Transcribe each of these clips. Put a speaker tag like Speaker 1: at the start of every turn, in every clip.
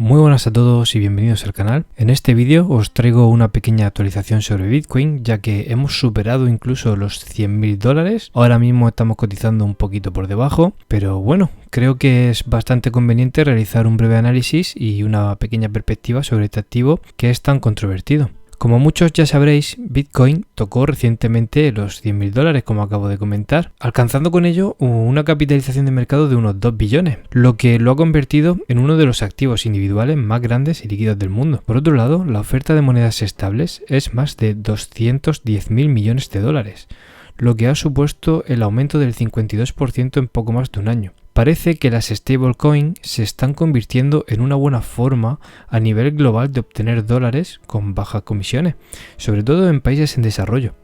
Speaker 1: Muy buenas a todos y bienvenidos al canal. En este vídeo os traigo una pequeña actualización sobre Bitcoin, ya que hemos superado incluso los $100.000. Ahora mismo estamos cotizando un poquito por debajo, pero bueno, creo que es bastante conveniente realizar un breve análisis y una pequeña perspectiva sobre este activo que es tan controvertido. Como muchos ya sabréis, Bitcoin tocó recientemente los $100.000, como acabo de comentar, alcanzando con ello una capitalización de mercado de unos 2 billones, lo que lo ha convertido en uno de los activos individuales más grandes y líquidos del mundo. Por otro lado, la oferta de monedas estables es más de 210.000 millones de dólares, lo que ha supuesto el aumento del 52% en poco más de un año. Parece que las stablecoins se están convirtiendo en una buena forma a nivel global de obtener dólares con bajas comisiones, sobre todo en países en desarrollo.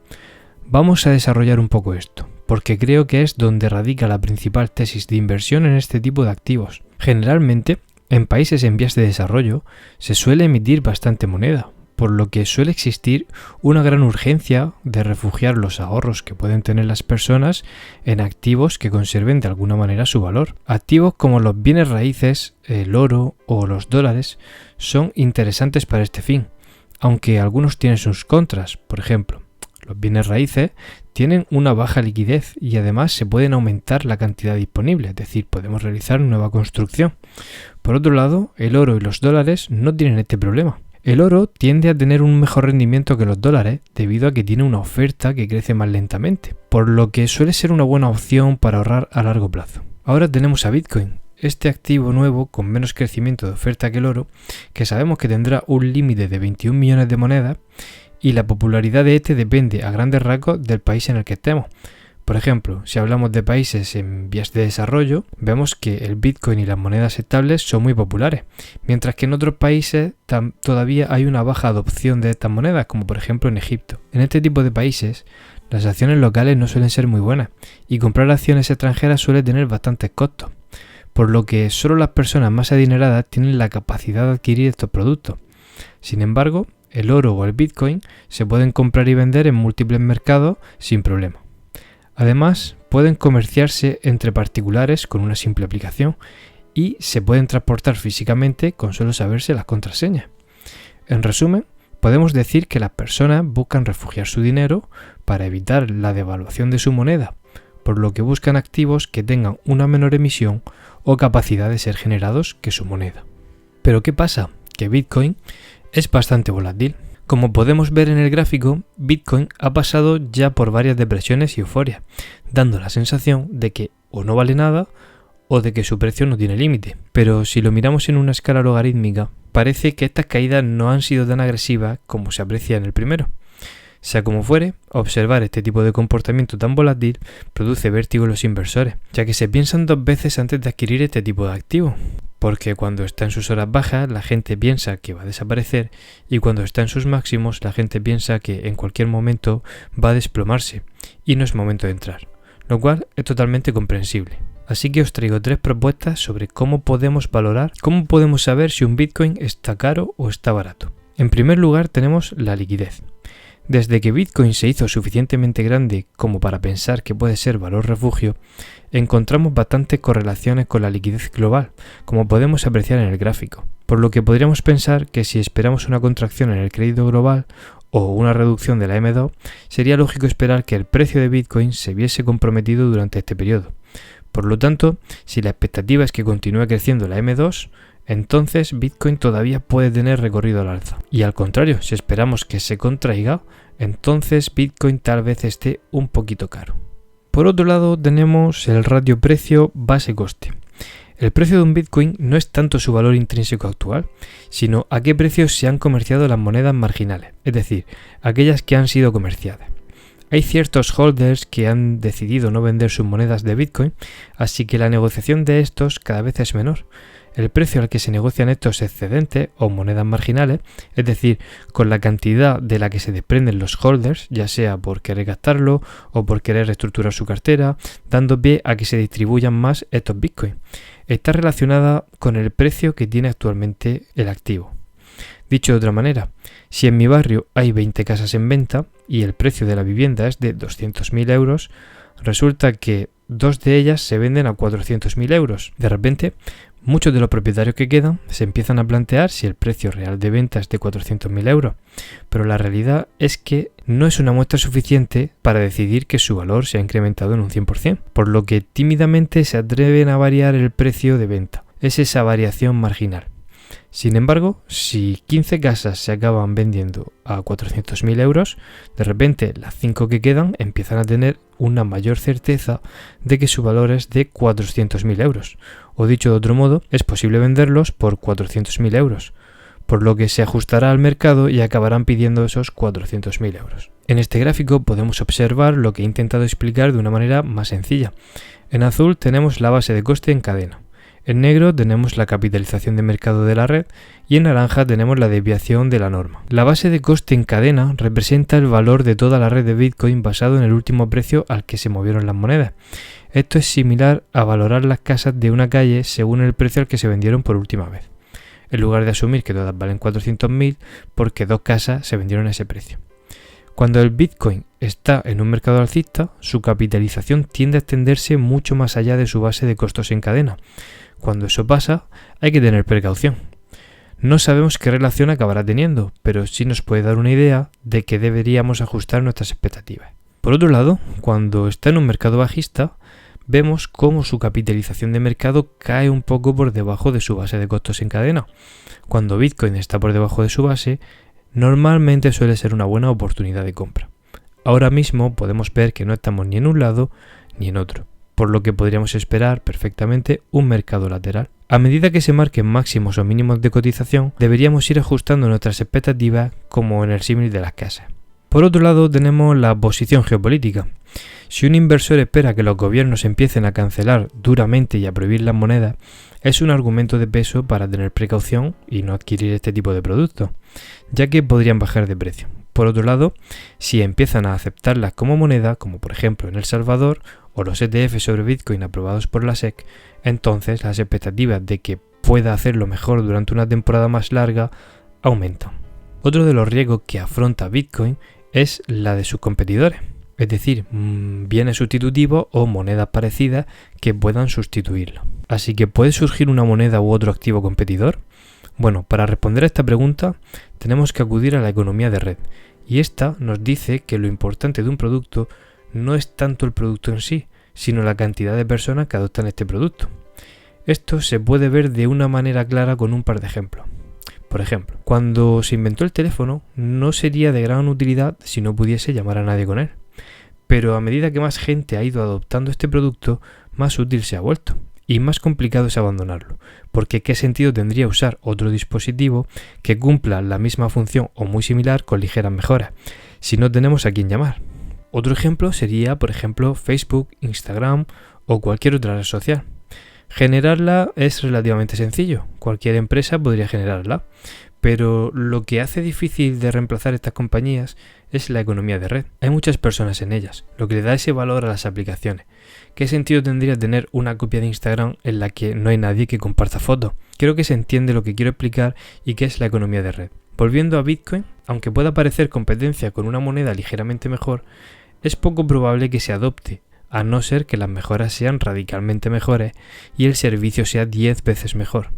Speaker 1: Vamos a desarrollar un poco esto, porque creo que es donde radica la principal tesis de inversión en este tipo de activos. Generalmente, en países en vías de desarrollo, se suele emitir bastante moneda, por lo que suele existir una gran urgencia de refugiar los ahorros que pueden tener las personas en activos que conserven de alguna manera su valor. Activos como los bienes raíces, el oro o los dólares son interesantes para este fin, aunque algunos tienen sus contras. Por ejemplo, los bienes raíces tienen una baja liquidez y además se pueden aumentar la cantidad disponible, es decir, podemos realizar nueva construcción. Por otro lado, el oro y los dólares no tienen este problema. El oro tiende a tener un mejor rendimiento que los dólares debido a que tiene una oferta que crece más lentamente, por lo que suele ser una buena opción para ahorrar a largo plazo. Ahora tenemos a Bitcoin, este activo nuevo con menos crecimiento de oferta que el oro, que sabemos que tendrá un límite de 21 millones de monedas y la popularidad de este depende a grandes rasgos del país en el que estemos. Por ejemplo, si hablamos de países en vías de desarrollo, vemos que el Bitcoin y las monedas estables son muy populares, mientras que en otros países todavía hay una baja adopción de estas monedas, como por ejemplo en Egipto. En este tipo de países, las acciones locales no suelen ser muy buenas y comprar acciones extranjeras suele tener bastantes costos, por lo que solo las personas más adineradas tienen la capacidad de adquirir estos productos. Sin embargo, el oro o el Bitcoin se pueden comprar y vender en múltiples mercados sin problema. Además, pueden comerciarse entre particulares con una simple aplicación y se pueden transportar físicamente con solo saberse las contraseñas. En resumen, podemos decir que las personas buscan refugiar su dinero para evitar la devaluación de su moneda, por lo que buscan activos que tengan una menor emisión o capacidad de ser generados que su moneda. Pero ¿qué pasa? Que Bitcoin es bastante volátil. Como podemos ver en el gráfico, Bitcoin ha pasado ya por varias depresiones y euforias, dando la sensación de que o no vale nada o de que su precio no tiene límite. Pero si lo miramos en una escala logarítmica, parece que estas caídas no han sido tan agresivas como se aprecia en el primero. Sea como fuere, observar este tipo de comportamiento tan volátil produce vértigo en los inversores, ya que se piensan dos veces antes de adquirir este tipo de activo. Porque cuando está en sus horas bajas la gente piensa que va a desaparecer y cuando está en sus máximos la gente piensa que en cualquier momento va a desplomarse y no es momento de entrar, lo cual es totalmente comprensible. Así que os traigo 3 propuestas sobre cómo podemos saber si un Bitcoin está caro o está barato. En primer lugar tenemos la liquidez. Desde que Bitcoin se hizo suficientemente grande como para pensar que puede ser valor refugio, encontramos bastantes correlaciones con la liquidez global, como podemos apreciar en el gráfico, por lo que podríamos pensar que si esperamos una contracción en el crédito global o una reducción de la M2, sería lógico esperar que el precio de Bitcoin se viese comprometido durante este periodo. Por lo tanto, si la expectativa es que continúe creciendo la M2, entonces Bitcoin todavía puede tener recorrido al alza. Y al contrario, si esperamos que se contraiga, entonces Bitcoin tal vez esté un poquito caro. Por otro lado tenemos el ratio precio base-coste. El precio de un Bitcoin no es tanto su valor intrínseco actual, sino a qué precios se han comerciado las monedas marginales, es decir, aquellas que han sido comerciadas. Hay ciertos holders que han decidido no vender sus monedas de Bitcoin, así que la negociación de estos cada vez es menor. El precio al que se negocian estos excedentes o monedas marginales, es decir, con la cantidad de la que se desprenden los holders, ya sea por querer gastarlo o por querer reestructurar su cartera, dando pie a que se distribuyan más estos Bitcoin, está relacionada con el precio que tiene actualmente el activo. Dicho de otra manera, si en mi barrio hay 20 casas en venta y el precio de la vivienda es de 200.000 euros, resulta que 2 de ellas se venden a 400.000 euros. De repente Muchos de los propietarios que quedan se empiezan a plantear si el precio real de venta es de 400.000 euros, pero la realidad es que no es una muestra suficiente para decidir que su valor se ha incrementado en un 100%, por lo que tímidamente se atreven a variar el precio de venta. Es esa variación marginal. Sin embargo, si 15 casas se acaban vendiendo a 400.000 euros, de repente las 5 que quedan empiezan a tener una mayor certeza de que su valor es de 400.000 euros. O dicho de otro modo, es posible venderlos por 400.000 euros, por lo que se ajustará al mercado y acabarán pidiendo esos 400.000 euros. En este gráfico podemos observar lo que he intentado explicar de una manera más sencilla. En azul tenemos la base de coste en cadena. En negro tenemos la capitalización de mercado de la red y en naranja tenemos la desviación de la norma. La base de coste en cadena representa el valor de toda la red de Bitcoin basado en el último precio al que se movieron las monedas. Esto es similar a valorar las casas de una calle según el precio al que se vendieron por última vez, en lugar de asumir que todas valen 400.000 porque 2 casas se vendieron a ese precio. Cuando el Bitcoin está en un mercado alcista, su capitalización tiende a extenderse mucho más allá de su base de costos en cadena. Cuando eso pasa, hay que tener precaución. No sabemos qué relación acabará teniendo, pero sí nos puede dar una idea de que deberíamos ajustar nuestras expectativas. Por otro lado, cuando está en un mercado bajista, vemos cómo su capitalización de mercado cae un poco por debajo de su base de costos en cadena. Cuando Bitcoin está por debajo de su base, normalmente suele ser una buena oportunidad de compra. Ahora mismo podemos ver que no estamos ni en un lado ni en otro, por lo que podríamos esperar perfectamente un mercado lateral. A medida que se marquen máximos o mínimos de cotización, deberíamos ir ajustando nuestras expectativas como en el símil de las casas. Por otro lado, tenemos la posición geopolítica. Si un inversor espera que los gobiernos empiecen a cancelar duramente y a prohibir las monedas, es un argumento de peso para tener precaución y no adquirir este tipo de productos, ya que podrían bajar de precio. Por otro lado, si empiezan a aceptarlas como moneda, como por ejemplo en El Salvador, o los ETF sobre Bitcoin aprobados por la SEC, entonces las expectativas de que pueda hacerlo mejor durante una temporada más larga aumentan. Otro de los riesgos que afronta Bitcoin es la de sus competidores, es decir, bienes sustitutivos o monedas parecidas que puedan sustituirlo. Así que ¿puede surgir una moneda u otro activo competidor? Bueno, para responder a esta pregunta tenemos que acudir a la economía de red, y esta nos dice que lo importante de un producto no es tanto el producto en sí, sino la cantidad de personas que adoptan este producto. Esto se puede ver de una manera clara con un par de ejemplos. Por ejemplo, cuando se inventó el teléfono, no sería de gran utilidad si no pudiese llamar a nadie con él. Pero a medida que más gente ha ido adoptando este producto, más útil se ha vuelto. Y más complicado es abandonarlo, porque ¿qué sentido tendría usar otro dispositivo que cumpla la misma función o muy similar con ligeras mejoras, si no tenemos a quién llamar? Otro ejemplo sería, por ejemplo, Facebook, Instagram o cualquier otra red social. Generarla es relativamente sencillo, cualquier empresa podría generarla, pero lo que hace difícil de reemplazar estas compañías es la economía de red. Hay muchas personas en ellas, lo que le da ese valor a las aplicaciones. ¿Qué sentido tendría tener una copia de Instagram en la que no hay nadie que comparta fotos? Creo que se entiende lo que quiero explicar y qué es la economía de red. Volviendo a Bitcoin, aunque pueda parecer competencia con una moneda ligeramente mejor, es poco probable que se adopte, a no ser que las mejoras sean radicalmente mejores y el servicio sea 10 veces mejor.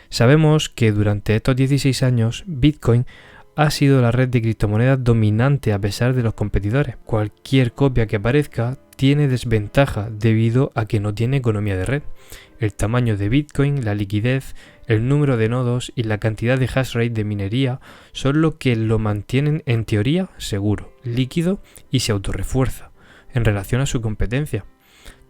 Speaker 1: Sabemos que durante estos 16 años Bitcoin ha sido la red de criptomonedas dominante a pesar de los competidores. Cualquier copia que aparezca tiene desventaja debido a que no tiene economía de red. El tamaño de Bitcoin, la liquidez, el número de nodos y la cantidad de hash rate de minería son lo que lo mantienen en teoría seguro, líquido y se autorrefuerza en relación a su competencia.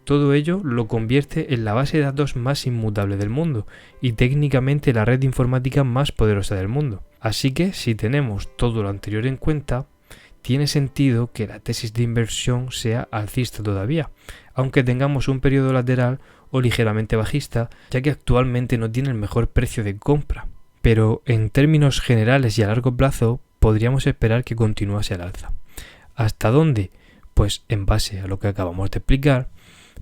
Speaker 1: Todo ello lo convierte en la base de datos más inmutable del mundo y técnicamente la red informática más poderosa del mundo. Así que si tenemos todo lo anterior en cuenta, tiene sentido que la tesis de inversión sea alcista todavía, aunque tengamos un periodo lateral o ligeramente bajista, ya que actualmente no tiene el mejor precio de compra. Pero en términos generales y a largo plazo, podríamos esperar que continuase al alza. ¿Hasta dónde? Pues en base a lo que acabamos de explicar,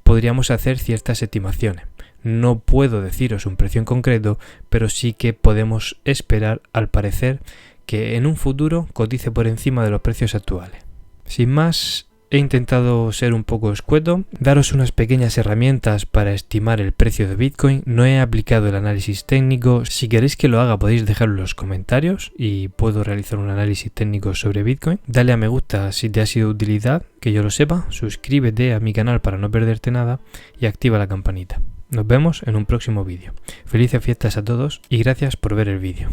Speaker 1: podríamos hacer ciertas estimaciones. No puedo deciros un precio en concreto, pero sí que podemos esperar, al parecer, que en un futuro cotice por encima de los precios actuales. Sin más, He intentado ser un poco escueto, daros unas pequeñas herramientas para estimar el precio de Bitcoin. No he aplicado el análisis técnico. Si queréis que lo haga podéis dejarlo en los comentarios y puedo realizar un análisis técnico sobre Bitcoin. Dale a me gusta si te ha sido de utilidad, que yo lo sepa. Suscríbete a mi canal para no perderte nada y activa la campanita. Nos vemos en un próximo vídeo. Felices fiestas a todos y gracias por ver el vídeo.